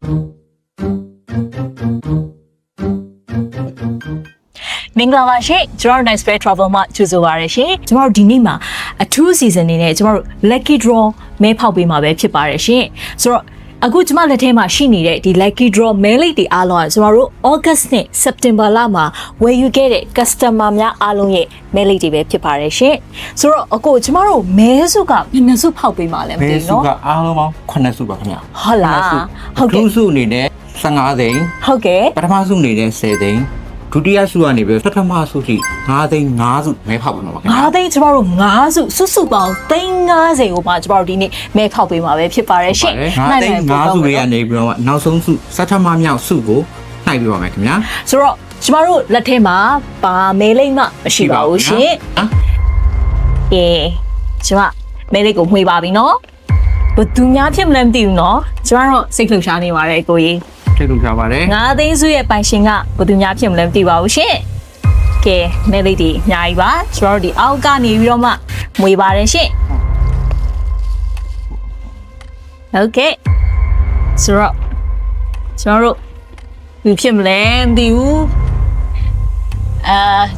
မင်္ဂလာပါရှင်ကျွန်တော် Nice Fair Travel မှာကြိုဆိုပါရရှင်ကျွန်တော်ဒီနေ့မှာအထူး season နေနဲ့ကျွန်တော် lucky draw မဲဖောက်ပေးမှာပဲဖြစ်ပါတယ်ရှင်ဆိုတော့အခုကျွန်မလက်ထဲမှာရှိနေတဲ့ဒီ lucky draw မဲလိပ်တွေအားလုံးကကျွန်တော်တို့ August နဲ့ September လမှာဝယ်ယူခဲ့တဲ့ customer များအားလုံးရဲ့မဲလိပ်တွေပဲဖြစ်ပါတယ်ရှင်ဆိုတော့အခုကျွန်တော်တို့မဲစုကဘယ်နှစုဖောက်ပေးမှာလဲမသိဘူးเนาะမဲစုကအားလုံးပေါင်း9စုပါခင်ဗျာဟုတ်လားဟုတ်ကဲ့ဒုစုအနေနဲ့15သိန်းဟုတ်ကဲ့ပထမစုအနေနဲ့10သိန်းဒုတိယစုကနေပြီးပထမစုထိ9သိန်း5စုမဲဖောက်ပေးမှာပါခင်ဗျာ9သိန်းကျွန်တော်တို့5စုစုပေါင်း350ကိုမှကျွန်တော်တို့ဒီနေ့မဲဖောက်ပေးမှာပဲဖြစ်ပါတယ်ရှင်9သိန်း5စုလေးကနေပြီးတော့နောက်ဆုံးစုစထမမြောက်စုကိုနှိုက်ပြပါမယ်ခင်ဗျာဆိုတော့ကျမတို့လက်ထဲမှာဘာမဲလိမ့်မှမရှိပါဘူးရှင်။အေးကျမမဲလိမ့်ကိုမှွေပါပြီနော်။ဘယ်သူများဖြစ်မလဲမသိဘူးနော်။ကျမတို့စိတ်လှုပ်ရှားနေပါတယ်ကိုကြီး။စိတ်လှုပ်ရှားပါတယ်။9သိန်းစုရဲ့ပိုင်ရှင်ကဘယ်သူများဖြစ်မလဲမသိပါဘူးရှင်။ကဲမဲလိမ့်ဒီအများကြီးပါ။ကျမတို့ဒီအောက်ကနေပြီးတော့မှမှွေပါတယ်ရှင်။ဟုတ်ကဲ့ဆိုတော့ကျမတို့ဘယ်ဖြစ်မလဲမသိဘူး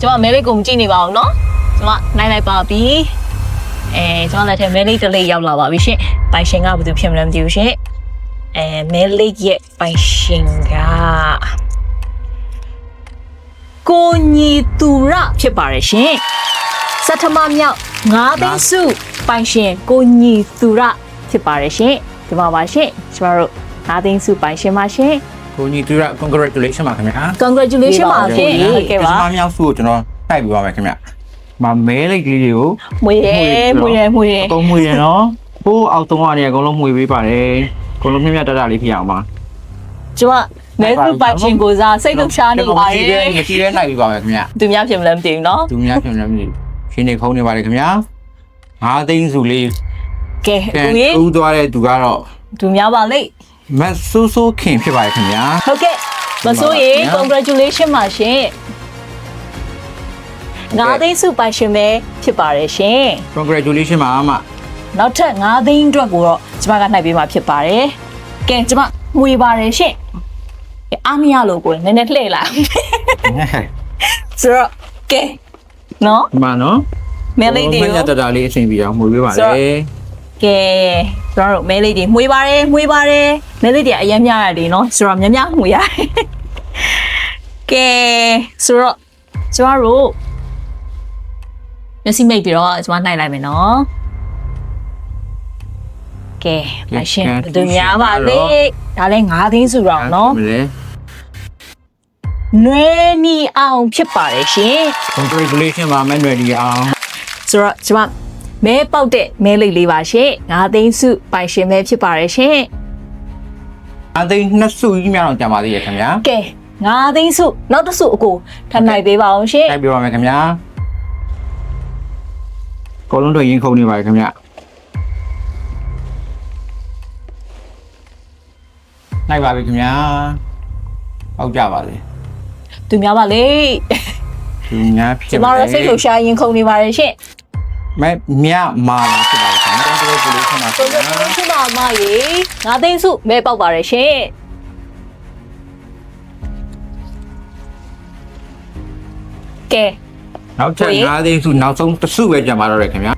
ကျွန်မမဲလေးကိုမကြည့်နေပါဘူးเนาะကျွန်မနိုင်လိုက်ပါပြီကျွန်မလက်ထဲမဲလေးတစ်လေးရောက်လာပါပြီရှင်ပိုင်ရှင်ကဘာလို့ဖြစ်မလဲမသိဘူးရှင်မဲလေးရဲ့ပိုင်ရှင်ကကိုညီသူရဖြစ်ပါတယ်ရှင်စထမမြောက်9သိန်းစုပိုင်ရှင်ကိုညီသူရဖြစ်ပါတယ်ရှင်ဒီမှာပါရှင်ကျွန်တော်တို့9သိန်းစုပိုင်ရှင်ပါရှင်ကိုညီသူရ congratulation ပါခင်ဗျာ congratulation ပါရှင်ဟုတ်ကဲ့ပါပထမမြောက်စုကိုကျွန်တော်တိုက်ပြပါမယ်ခင်ဗျာမမဲလိုက်လေးတွေကိုမွေရဲအကုန်မွေရနော်ဟိုးအောက်သုံးကနေအကုန်လုံးမွေပေးပါတယ်အကုန်လုံးမြတ်မြတ်တတလေးဖြစ်အောင်ပါကျွန်မမဲသူပိုင်ရှင်ကိုစားစိတ်လှုပ်ရှားနေပါရဲ့ငစီရဲနိုင်ပြပါမယ်ခင်ဗျာသူများဖြစ်မလဲမသိဘူးနော်သူများဖြစ်မလဲမသိဘူးရှင်နေခုံးနေပါတယ်ခင်ဗျာ9သိန်းစုလေးကဲဦးရေဦးသွားတဲ့သူကတော့သူများပါလိမ့်မဆိုးဆိုးခင်ဖြစ်ပါတယ်ခင်ဗျာဟုတ်ကဲ့မဆိုးရေ congratulation ပါရှင်9သိန်းစုပိုင်ရှင်ပဲဖြစ်ပါတယ်ရှင် congratulation ပါအမနောက်ထပ်9သိန်းအတွက်ကိုတော့ကျမကနှိုက်ပေးမှာဖြစ်ပါတယ်ကဲကျမမှွေပါတယ်ရှင်အားမရလို့ကိုနည်းနည်းလှည့်လာဆိုတော့ကဲနော်ဒီမှာနော်မဲလေးတွေကိုမြတ်တတလေးအချိန်ပြီးအောင်မှွေပေးပါလေကဲကျွန်တော်တို့မဲလေးတွေမှွေပါတယ်မဲလေးတွေအရင်များရတယ်နော်ဆိုတော့များမှွေရတယ်ကဲဆိုတော့ကျွန်တော်တို့မျက်စိမိတ်ပြီးတော့ကျွန်မနှိုက်လိုက်မယ်နော်ကဲမရှင်ဘယ်သူများပါလဲဒါလည်း9သိန်းစုတော့နော်နွေနီအောင်ဖြစ်ပါတယ်ရှင် congratulation ပါမနွေနီအောင်ဆိုတော့ကျွန်မမဲပေါက်တဲ့မဲလိပ်လေးပါရှင်9သိန်းစုပိုင်ရှင်ပဲဖြစ်ပါတယ်ရှင်9သိန်း2စုကြီးများတော့ကြာပါသေးရဲ့ခင်ဗျာကဲ9သိန်းစုနောက်တစ်စုအကိုထပ်နိုင်ပေးပါအောင်ရှင်တိုက်ပြပါမယ်ခင်ဗျာအကုန်လုံးတော့ရင်ခုန်နေပါတယ်ခင်ဗျနိုင်ပါပြီခင်ဗျာဟုတ်ကြပါစေသူများပါလေသူများဖြစ်ကျွန်တော်စိတ်လှုပ်ရှားရင်ခုန်နေပါတယ်ရှင်မြမာလာဖြစ်ပါခင်ဗျာcongratulationပါခင်ဗျာcongratulationပါမရေ9သိန်းစုမဲပေါက်ပါတယ်ရှင်ကဲနောက်ထပ်9သိန်းစုနောက်ဆုံးတစ်စုပဲကြံပါတော့တယ်ခင်ဗျာ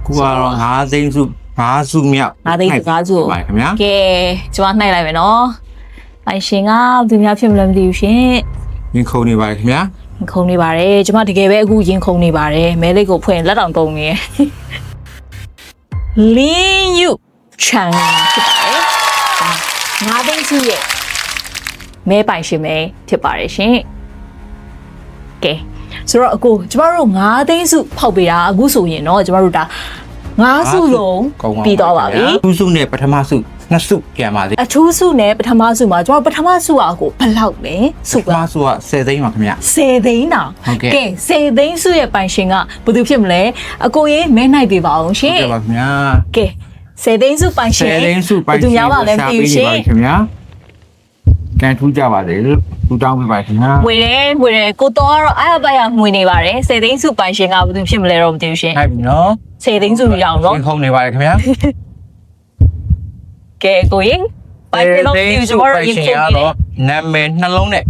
ခုကတော့9သိန်းစု5စုမြောက်9သိန်း5စုပါခင်ဗျာကဲကျွန်မနှိုက်လိုက်မယ်နော်ပိုင်ရှင်ကသူများဖြစ်မလဲမသိဘူးရှင်ရင်ခုန်နေပါတယ်ခင်ဗျာခုန်နေပါတယ်ကျွန်မတကယ်ပဲအခုရင်ခုန်နေပါတယ်မဲလေးကိုဖွင့်လက်တောင်တုံနေလင်းယူချန်ဖြစ်ပါတယ်9သိန်းစုရဲ့မဲပိုင်ရှင်ပဲဖြစ်ပါတယ်ရှင်ကဲဆိုတော့အခုကျမတို့9သိန်းစုဖောက်ပေးတာအခုဆိုရင်တော့ကျမတို့ဒါ9စုလုံးပြီးတော့ပါပြီ2စုနဲ့ပထမစု2စုကျန်ပါသေးအထူးစုနဲ့ပထမစုမှာကျမတို့ပထမစုကကိုဘယ်လောက်လဲစုကပထမစုက10သိန်းပါခင်ဗျ10သိန်းတောင်ကဲ10သိန်းစုရဲ့ပိုင်ရှင်ကဘယ်သူဖြစ်မလဲအကိုရေးမဲနိုင်ပေးပါအောင်ရှင်ဟုတ်ပါခင်ဗျာကဲ10သိန်းစုပိုင်ရှင်10သိန်းစုပိုင်ရှင်ဘယ်သူများပါလဲမသိဘူးရှင်ခင်ဗျာကန်ထူးကြပါလေလူတောင်းပေးပါခင်ဗျာငွေတယ်ကိုတော့အားအပါရငွေနေပါတယ်10သိန်းစုပိုင်ရှင်ကဘယ်သူဖြစ်မလဲတော့မသိဘူးရှင်ဟုတ်ပြီနော်10သိန်းစုရအောင်နော်ခုံနေပါတယ်ခင်ဗျာကဲကိုရင် ပိုင်ရှင်လုံးဒီကျွန်တော်တို့ရင်ခုန်နေတယ် နာမည်နှလုံးနဲ့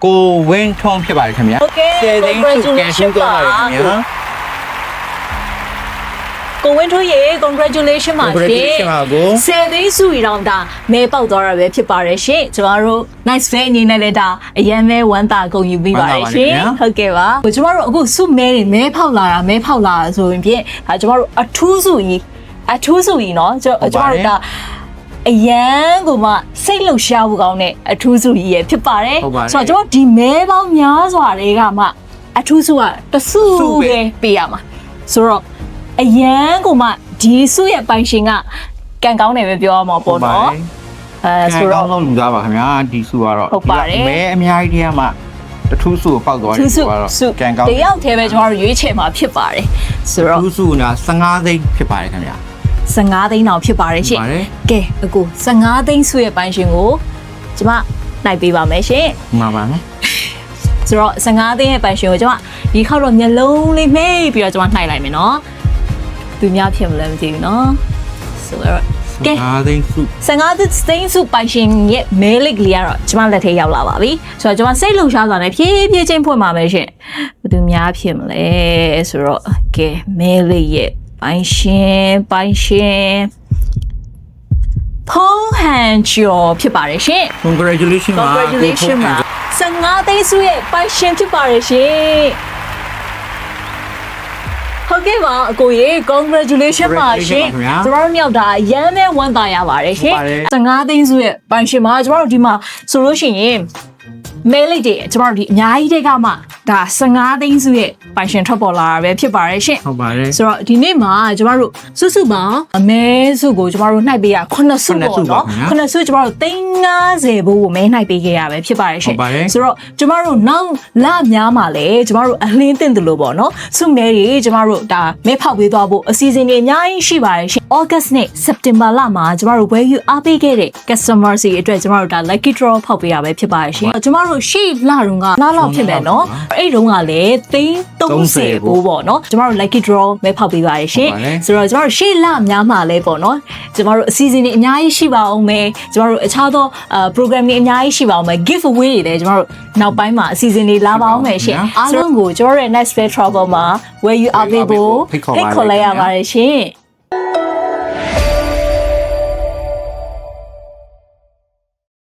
ကိုဝင်းထွန်းဖြစ်ပါတယ်ခင်ဗျာ Okay 10သိန်းစုကရှင်းသွားပါတယ်ခင်ဗျာ ကိုဝင်းထွန်းရေ congratulation ပါရှင် congratulation ပါကို 10သိန်းစုရီတောင်ဒါမဲပေါက်သွားတာပဲဖြစ်ပါတယ်ရှင်ကျွန်တော်တို့ nice fan အနေနဲ့လည်းဒါအရန်မဲဝမ်းသာကုန်ယူပြီးပါတယ်ရှင်ဟုတ်ကဲ့ပါကျွန်တော်တို့အခုစုမဲတွေမဲဖောက်လာတာဆိုရင်ဖြင့်ဒါကျွန်တော်တို့အထူးစုကြီးเนาะကျွန်တော်တို့ဒါအရန်ကိုမှစိတ်လှုပ်ရှားဖို့ကောင်းတဲ့အထူးစုကြီးရဖြစ်ပါတယ်ဆိုတော့ကျွန်တော်ဒီမဲပေါင်းများစွာတွေကမှအထူးစုကတစုပဲပေးရမှာဆိုတော့အရန်ကိုမှဒီစုရဲ့ပိုင်ရှင်ကကံကောင်းတယ်ပဲပြောရမှာပေါ့နော်ဆိုတော့လုံးလူသားပါခင်ဗျာဒီစုကတော့မဲအများကြီးတည်းမှာတထူးစုကိုပေါက်သွားတယ်ဆိုတော့ကံကောင်း တယောက်တည်းပဲကျွန်တော်တို့ရွေးချယ်မှာဖြစ်ပါတယ်ဆိုတော့ ထူးစုက15သိန်းဖြစ်ပါတယ်ခင်ဗျာ15သိန်းတောင်ဖြစ်ပါတယ်ရှင်ကဲအခု15သိန်းစုရဲ့ပိုင်ရှင်ကိုကျွန်မနိုင်ပေးပါမယ်ရှင်မှန်ပါမယ်ဆိုတော့15သိန်းရဲ့ပိုင်ရှင်ကိုကျွန်မဒီခေါက်တော့မျက်လုံးလေးမိတ်ပြီးတော့ကျွန်မနှိုက်လိုက်မယ်နော်သူများဖြစ်မလဲမသိဘူးနော်ဆိုတော့ကဲ15သိန်းစု15သိန်းစုပိုင်ရှင်ရဲ့မဲလစ်လေးကတော့ကျွန်မလက်ထဲရောက်လာပါပြီဆိုတော့ကျွန်မစိတ်လုံရှားစွာနဲ့ဖြည်းဖြည်းချင်းဖွင့်ပါမယ်ရှင်ဘယ်သူများဖြစ်မလဲဆိုတော့ကဲမဲလစ်ရဲ့ပိုင်ရှင်ဖုံးဟန်ကျော်ဖြစ်ပါတယ်ရှင် congratulation ပါ15သိန်းစုရဲ့ပိုင်ရှင်ဖြစ်ပါတယ်ရှင်ဟုတ်ကဲ့ပါအကိုရေ congratulation ပါရှင်ကျွန်တော်တို့မြောက်တာရမ်းမဲဝမ်းသာရပါတယ်ရှင်15သိန်းစုရဲ့ပိုင်ရှင်ပါကျွန်တော်တို့ဒီမှာဆိုလို့ရှိရင်မဲလေးတွေကျွန်တော်တို့ဒီအများကြီးတွေကမှဒါ15သိန်းစုရဲ့ပိုင်ရှင်ထွက်ပေါ်လာတာပဲဖြစ်ပါတယ်ရှင်ဟုတ်ပါတယ်ဆိုတော့ဒီနေ့မှာကျွန်တော်တို့စုပေါင်းအမဲစုကိုကျွန်တော်တို့နှိုက်ပေးရ9စုပေါ့နော်9စုကျွန်တော်တို့350ဘိုးကိုမဲနှိုက်ပေးခဲ့ရပဲဖြစ်ပါတယ်ရှင်ဆိုတော့ကျွန်တော်တို့နောက်လများမှာလည်းကျွန်တော်တို့အလင်းတင်တယ်လို့ပေါ့နော်စုမဲတွေကျွန်တော်တို့ဒါမဲဖောက်ပေးသွားဖို့အစီအစဉ်တွေအများကြီးရှိပါတယ်ရှင် August နဲ့ September လမှာကျွန်တော်တို့ဝယ်ယူအားပေးခဲ့တဲ့ customer တွေအတွက်ကျွန်တော်တို့ဒါ lucky draw ဖောက်ပေးရပဲဖြစ်ပါတယ်ရှင်ကျွန်တော်တို့ရှေ့လတုန်းကလောက်ဖြစ်မယ်နော်အဲ့တုန်းကလည်း30ဘိုးပေါ့နော်ကျွန်တော်တို့ lucky draw မဲဖောက်ပေးပါရရှင်ဆိုတော့ကျွန်တော်တို့ရှေ့လများမှာလဲပေါ့နော်ကျွန်တော်တို့အစီအစဉ်တွေအများကြီးရှိပါအောင်မယ်ကျွန်တော်တို့အခြားသောprogram တွေအများကြီးရှိပါအောင်မယ် giveaway တွေလည်းကျွန်တော်တို့နောက်ပိုင်းမှာအစီအစဉ်တွေလာပါအောင်မယ်ရှင်အားလုံးကိုကျွန်တော်တို့ရဲ့ next fair travel မှာဝယ်ယူအားပေးဖို့ဖိတ်ခေါ်လိုက်ရပါတယ်ရှင်